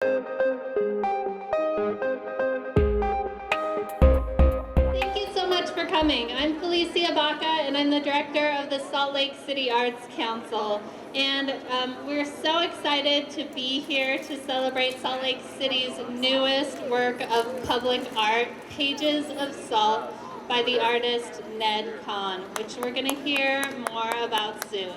Thank you so much for coming. I'm Felicia Baca, and I'm the director of the Salt Lake City Arts Council. And we're so excited to be here to celebrate Salt Lake City's newest work of public art, Pages of Salt, by the artist Ned Kahn, which we're going to hear more about soon.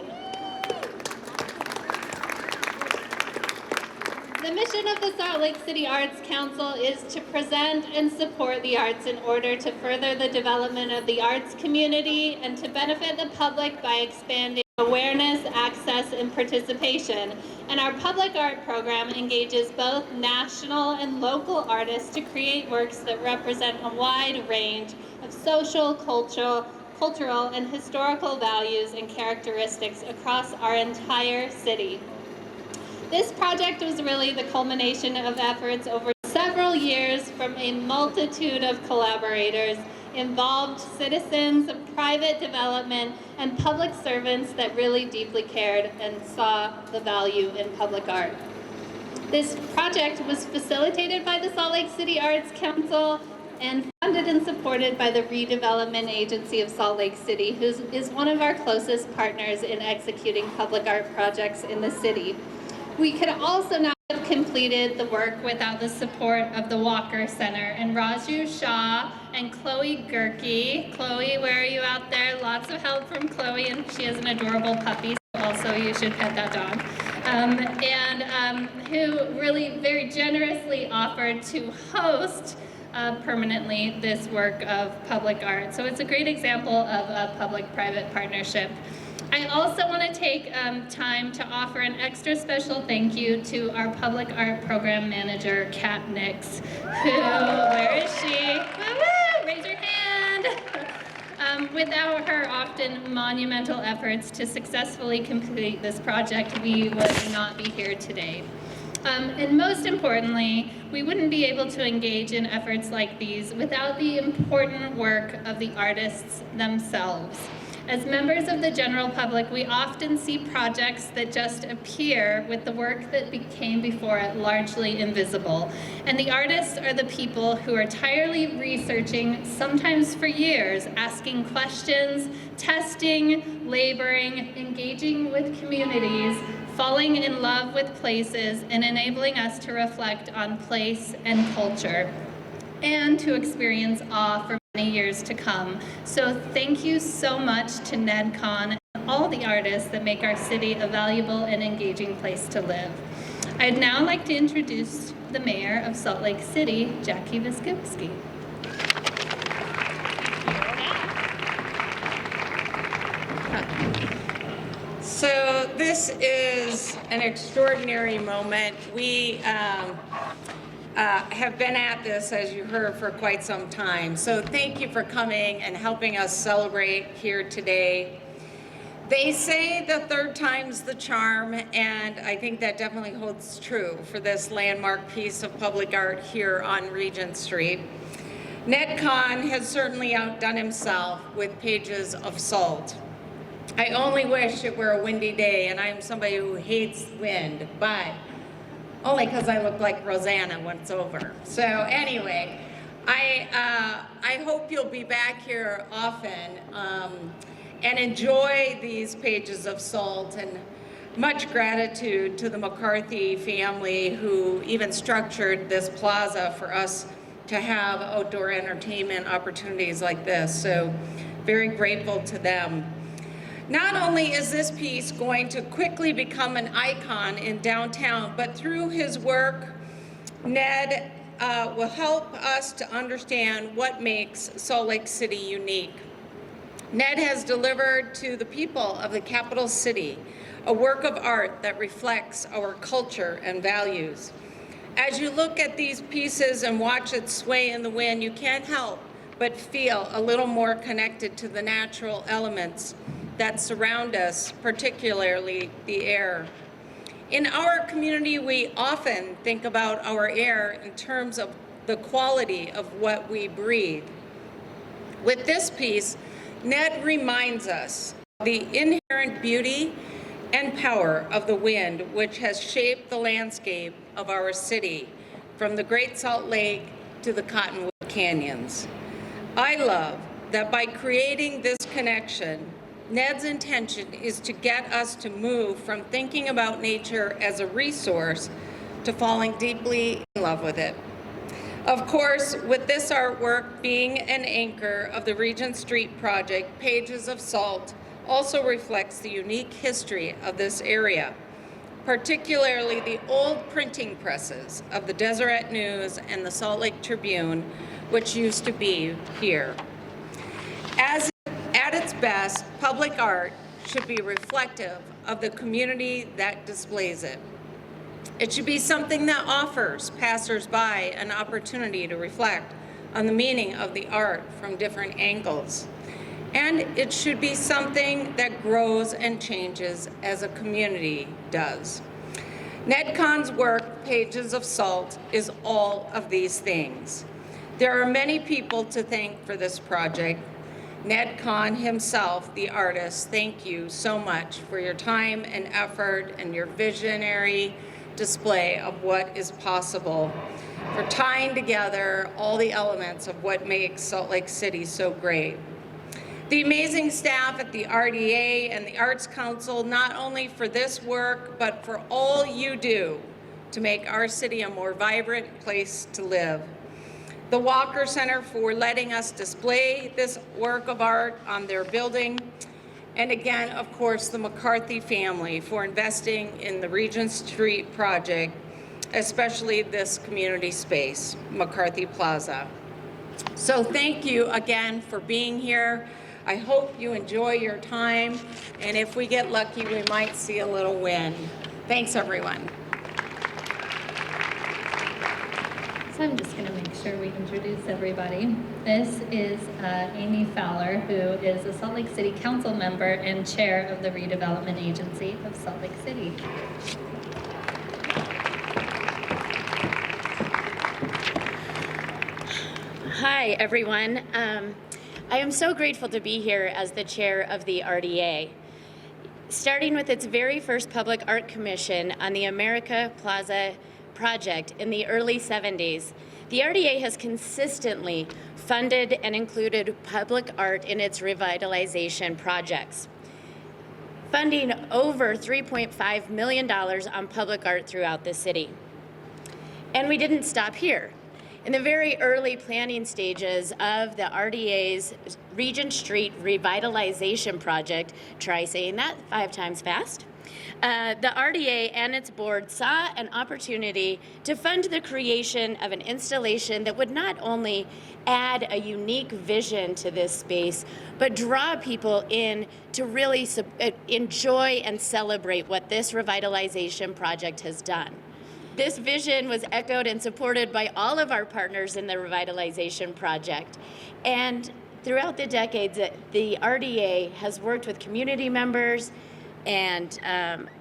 The mission of the Salt Lake City Arts Council is to present and support the arts in order to further the development of the arts community and to benefit the public by expanding awareness, access, and participation. And our public art program engages both national and local artists to create works that represent a wide range of social, cultural, and historical values and characteristics across our entire city. This project was really the culmination of efforts over several years from a multitude of collaborators, involved citizens, private development, and public servants that really deeply cared and saw the value in public art. This project was facilitated by the Salt Lake City Arts Council and funded and supported by the Redevelopment Agency of Salt Lake City, who is one of our closest partners in executing public art projects in the city. We could also not have completed the work without the support of the Walker Center and Raju Shah and Chloe Gerke. Chloe, where are you out there? Lots of help from Chloe, and she has an adorable puppy, so also you should pet that dog. Who really very generously offered to host permanently this work of public art. So it's a great example of a public-private partnership. I also want to take time to offer an extra special thank you to our public art program manager, Kat Nix, who, where is she? Woo-woo, raise your hand. Without her often monumental efforts to successfully complete this project, we would not be here today. And most importantly, we wouldn't be able to engage in efforts like these without the important work of the artists themselves. As members of the general public, we often see projects that just appear with the work that came before it largely invisible. And the artists are the people who are tirelessly researching, sometimes for years, asking questions, testing, laboring, engaging with communities, falling in love with places, and enabling us to reflect on place and culture, and to experience awe for many years to come. So thank you so much to Ned Kahn and all the artists that make our city a valuable and engaging place to live. I'd now like to introduce the mayor of Salt Lake City, Jackie Biskupski. So this is an extraordinary moment. We have been at this, as you heard, for quite some time. So thank you for coming and helping us celebrate here today. They say the third time's the charm, and I think that definitely holds true for this landmark piece of public art here on Regent Street. Ned Kahn has certainly outdone himself with Pages of Salt. I only wish it were a windy day, and I'm somebody who hates wind, but only because I look like Rosanna when it's over. So anyway, I hope you'll be back here often and enjoy these Pages of Salt, and much gratitude to the McCarthy family who even structured this plaza for us to have outdoor entertainment opportunities like this. So very grateful to them. Not only is this piece going to quickly become an icon in downtown, but through his work, Ned will help us to understand what makes Salt Lake City unique. Ned has delivered to the people of the capital city a work of art that reflects our culture and values. As you look at these pieces and watch it sway in the wind, you can't help but feel a little more connected to the natural elements that surround us, particularly the air. In our community, we often think about our air in terms of the quality of what we breathe. With this piece, Ned reminds us of the inherent beauty and power of the wind, which has shaped the landscape of our city, from the Great Salt Lake to the Cottonwood Canyons. I love that by creating this connection, Ned's intention is to get us to move from thinking about nature as a resource to falling deeply in love with it. Of course, with this artwork being an anchor of the Regent Street project, Pages of Salt also reflects the unique history of this area, particularly the old printing presses of the Deseret News and the Salt Lake Tribune, which used to be here. At its best, public art should be reflective of the community that displays it. It should be something that offers passersby an opportunity to reflect on the meaning of the art from different angles. And it should be something that grows and changes as a community does. Ned Kahn's work, Pages of Salt, is all of these things. There are many people to thank for this project. Ned Kahn himself, the artist, thank you so much for your time and effort and your visionary display of what is possible, for tying together all the elements of what makes Salt Lake City so great. The amazing staff at the RDA and the Arts Council, not only for this work, but for all you do to make our city a more vibrant place to live. The Walker Center for letting us display this work of art on their building. And again, of course, the McCarthy family for investing in the Regent Street project, especially this community space, McCarthy Plaza. So thank you again for being here. I hope you enjoy your time, and if we get lucky, we might see a little wind. Thanks, everyone. So I'm just going to make sure we introduce everybody. This is Amy Fowler, who is a Salt Lake City Council member and chair of the Redevelopment Agency of Salt Lake City. Hi, everyone. I am so grateful to be here as the chair of the RDA. Starting with its very first public art commission on the America Plaza project in the early 70s, the RDA has consistently funded and included public art in its revitalization projects, funding over $3.5 million on public art throughout the city. And we didn't stop here. In the very early planning stages of the RDA's Regent Street revitalization project, try saying that 5 times fast, the RDA and its board saw an opportunity to fund the creation of an installation that would not only add a unique vision to this space, but draw people in to really enjoy and celebrate what this revitalization project has done. This vision was echoed and supported by all of our partners in the revitalization project. And throughout the decades, the RDA has worked with community members and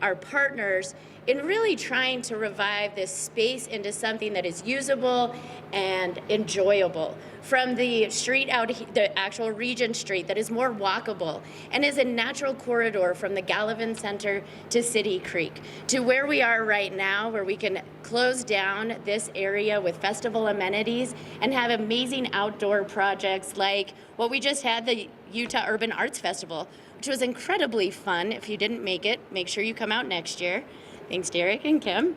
our partners in really trying to revive this space into something that is usable and enjoyable. From the street out, the actual Regent Street that is more walkable and is a natural corridor from the Gallivan Center to City Creek, to where we are right now, where we can close down this area with festival amenities and have amazing outdoor projects like what we just had, the Utah Urban Arts Festival, which was incredibly fun. If you didn't make it, make sure you come out next year. Thanks, Derek and Kim.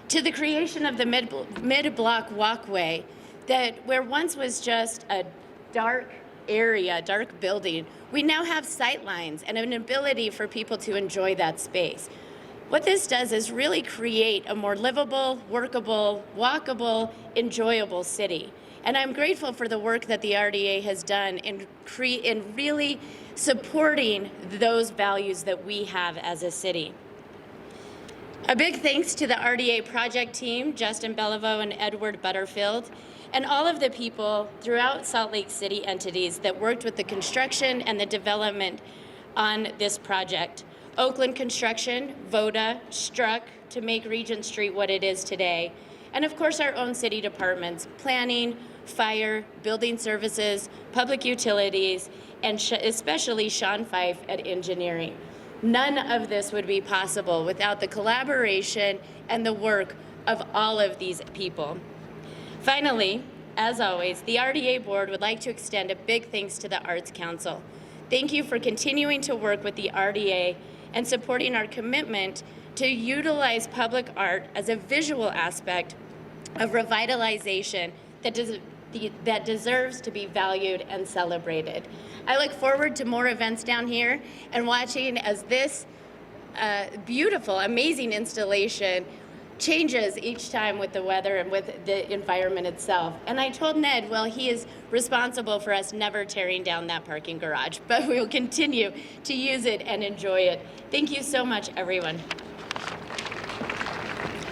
To the creation of the mid-block walkway that where once was just a dark area, dark building, we now have sight lines and an ability for people to enjoy that space. What this does is really create a more livable, workable, walkable, enjoyable city. And I'm grateful for the work that the RDA has done in really supporting those values that we have as a city. A big thanks to the RDA project team, Justin Beliveau and Edward Butterfield, and all of the people throughout Salt Lake City entities that worked with the construction and the development on this project. Oakland Construction, VODA, Struck to make Regent Street what it is today. And of course our own city departments, planning, fire, building services, public utilities, and especially Sean Fife at engineering. None of this would be possible without the collaboration and the work of all of these people. Finally, as always, the RDA Board would like to extend a big thanks to the Arts Council. Thank you for continuing to work with the RDA and supporting our commitment to utilize public art as a visual aspect of revitalization that deserves to be valued and celebrated. I look forward to more events down here and watching as this beautiful, amazing installation changes each time with the weather and with the environment itself. And I told Ned, well, he is responsible for us never tearing down that parking garage, but we will continue to use it and enjoy it. Thank you so much, everyone.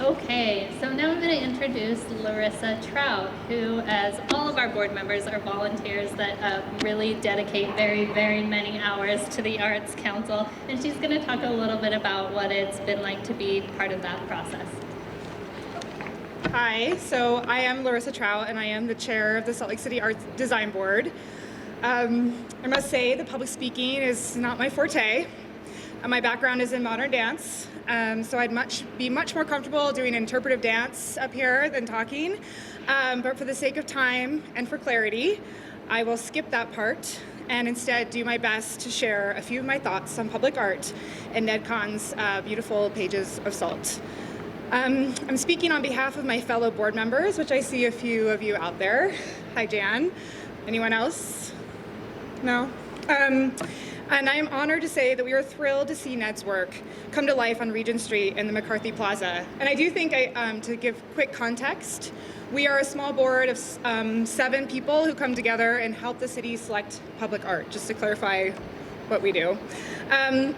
Okay, so now I'm going to introduce Larissa Trout, who, as all of our board members, are volunteers that really dedicate very, very many hours to the Arts Council, and she's going to talk a little bit about what it's been like to be part of that process. Hi, so I am Larissa Trout, and I am the chair of the Salt Lake City Arts Design Board. I must say that public speaking is not my forte. My background is in modern dance, so I'd be much more comfortable doing interpretive dance up here than talking. But for the sake of time and for clarity, I will skip that part and instead do my best to share a few of my thoughts on public art and Ned Kahn's beautiful pages of salt. I'm speaking on behalf of my fellow board members, which I see a few of you out there. Hi, Jan. Anyone else? No? And I'm honored to say that we are thrilled to see Ned's work come to life on Regent Street in the McCarthy Plaza. And I do think, to give quick context, we are a small board of 7 people who come together and help the city select public art, just to clarify what we do.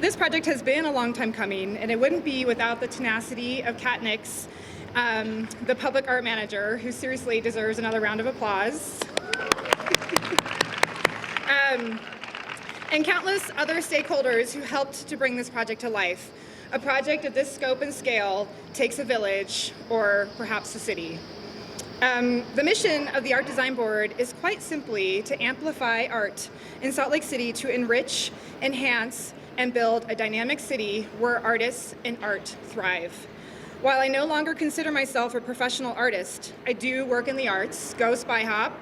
This project has been a long time coming, and it wouldn't be without the tenacity of Kat Nix, the public art manager, who seriously deserves another round of applause. And countless other stakeholders who helped to bring this project to life. A project of this scope and scale takes a village, or perhaps a city. The mission of the Art Design Board is quite simply to amplify art in Salt Lake City to enrich, enhance, and build a dynamic city where artists and art thrive. While I no longer consider myself a professional artist, I do work in the arts, go Spy Hop,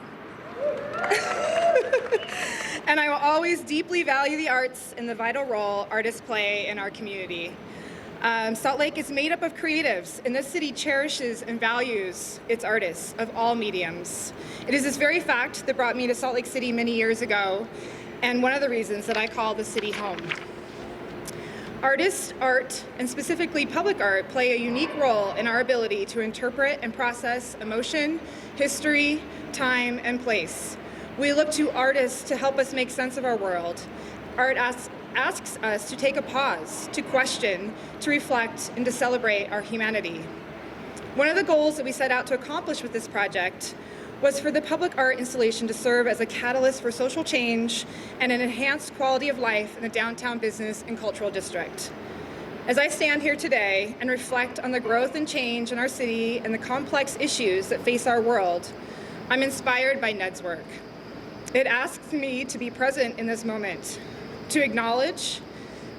and I will always deeply value the arts and the vital role artists play in our community. Salt Lake is made up of creatives, and this city cherishes and values its artists of all mediums. It is this very fact that brought me to Salt Lake City many years ago, and one of the reasons that I call the city home. Artists, art, and specifically public art play a unique role in our ability to interpret and process emotion, history, time, and place. We look to artists to help us make sense of our world. Art asks us to take a pause, to question, to reflect, and to celebrate our humanity. One of the goals that we set out to accomplish with this project was for the public art installation to serve as a catalyst for social change and an enhanced quality of life in the downtown business and cultural district. As I stand here today and reflect on the growth and change in our city and the complex issues that face our world, I'm inspired by Ned's work. It asks me to be present in this moment, to acknowledge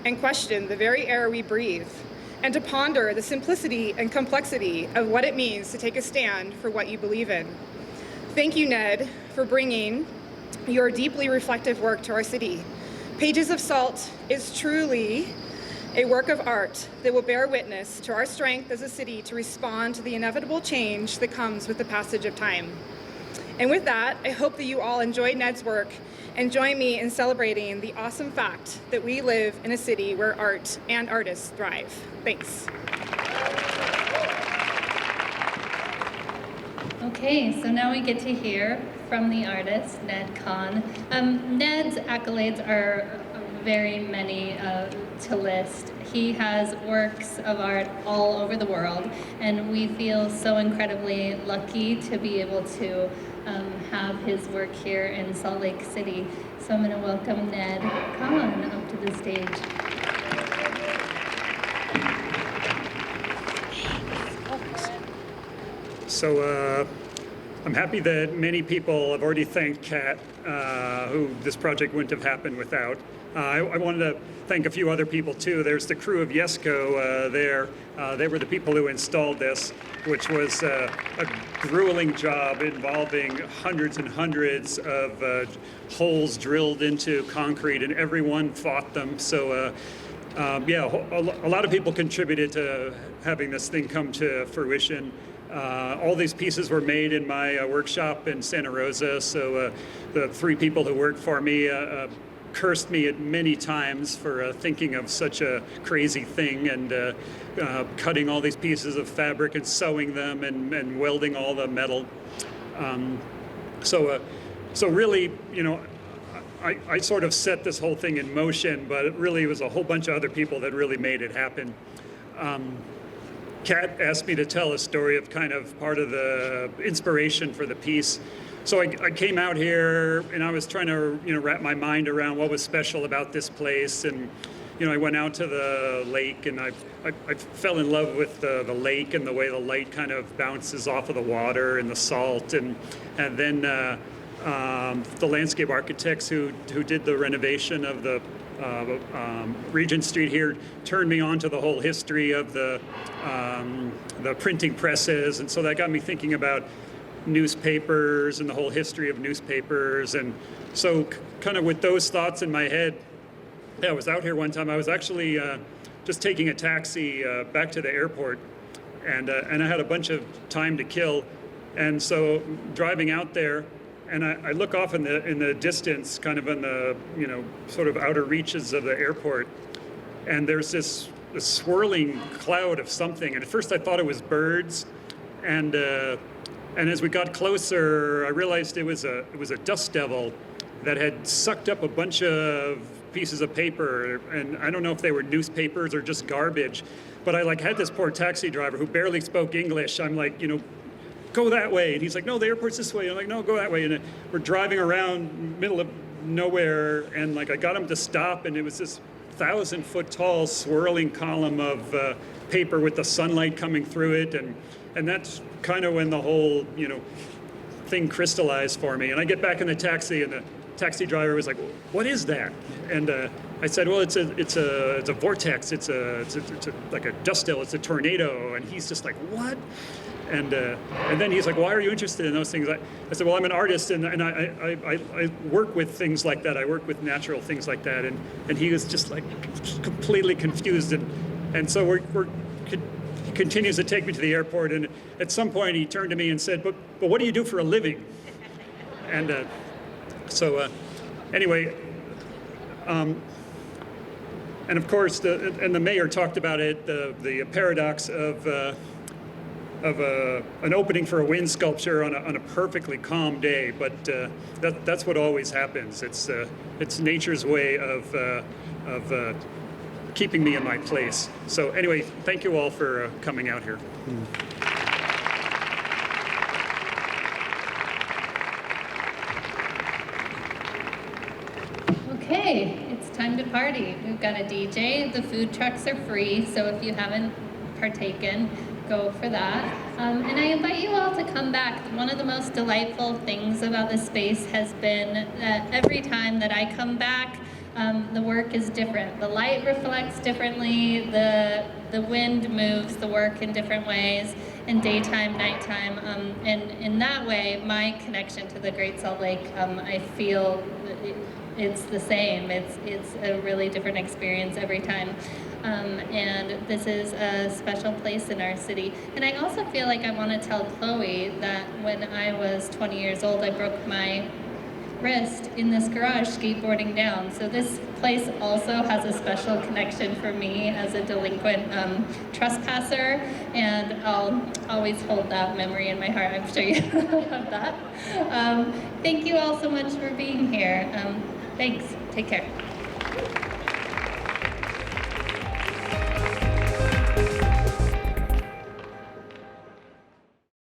and question the very air we breathe, and to ponder the simplicity and complexity of what it means to take a stand for what you believe in. Thank you, Ned, for bringing your deeply reflective work to our city. Pages of Salt is truly a work of art that will bear witness to our strength as a city to respond to the inevitable change that comes with the passage of time. And with that, I hope that you all enjoyed Ned's work and join me in celebrating the awesome fact that we live in a city where art and artists thrive. Thanks. Okay, so now we get to hear from the artist, Ned Kahn. Ned's accolades are very many to list. He has works of art all over the world, and we feel so incredibly lucky to be able to have his work here in Salt Lake City. So I'm going to welcome Ned Kahn up to the stage. So I'm happy that many people have already thanked Kat, who this project wouldn't have happened without. I wanted to thank a few other people too. There's the crew of Yesco there. They were the people who installed this, which was a grueling job involving hundreds and hundreds of holes drilled into concrete, and everyone fought them. So yeah, a lot of people contributed to having this thing come to fruition. All these pieces were made in my workshop in Santa Rosa, so the three people who worked for me cursed me at many times for thinking of such a crazy thing, and cutting all these pieces of fabric and sewing them and welding all the metal. So really, you know, I sort of set this whole thing in motion, but it really was a whole bunch of other people that really made it happen. Kat asked me to tell a story of kind of part of the inspiration for the piece. So I came out here and I was trying to, you know, wrap my mind around what was special about this place. And, you know, I went out to the lake, and I fell in love with the lake and the way the light kind of bounces off of the water and the salt. And then the landscape architects who did the renovation of the Regent Street here turned me on to the whole history of the printing presses, and so that got me thinking about newspapers and the whole history of newspapers. And so kind of with those thoughts in my head, yeah, I was out here one time. I was actually just taking a taxi back to the airport, and I had a bunch of time to kill, and so driving out there, and I look off in the distance, kind of in the, you know, sort of outer reaches of the airport, and there's this swirling cloud of something. And at first I thought it was birds, and as we got closer, I realized it was a dust devil that had sucked up a bunch of pieces of paper, and I don't know if they were newspapers or just garbage, but I like had this poor taxi driver who barely spoke English. I'm like, you know, go that way. And he's like, no, the airport's this way. I'm like, no, go that way. And we're driving around middle of nowhere, and like I got him to stop, and it was this 1,000-foot tall swirling column of paper with the sunlight coming through it. And that's kind of when the whole, you know, thing crystallized for me. And I get back in the taxi, and the taxi driver was like, what is that? And I said, well, it's a vortex. It's like a dust devil. It's a tornado. And he's just like, what? And then he's like, why are you interested in those things? I said, well, I'm an artist, and I work with things like that. I work with natural things like that. And he was just like completely confused. And so he continues to take me to the airport. And at some point he turned to me and said, but what do you do for a living? And anyway, and of course, the mayor talked about it, the paradox of an opening for a wind sculpture on a perfectly calm day, but that's what always happens. It's nature's way of keeping me in my place. So anyway, thank you all for coming out here. Okay, it's time to party. We've got a DJ. The food trucks are free, so if you haven't partaken, go for that. And I invite you all to come back. One of the most delightful things about this space has been that every time that I come back, the work is different. The light reflects differently, the wind moves the work in different ways, in daytime, nighttime, and in that way, my connection to the Great Salt Lake, I feel it's the same. It's a really different experience every time. And this is a special place in our city. And I also feel like I want to tell Chloe that when I was 20 years old, I broke my wrist in this garage skateboarding down. So this place also has a special connection for me as a delinquent trespasser, and I'll always hold that memory in my heart. I'm sure you have that. Thank you all so much for being here. Thanks. Take care.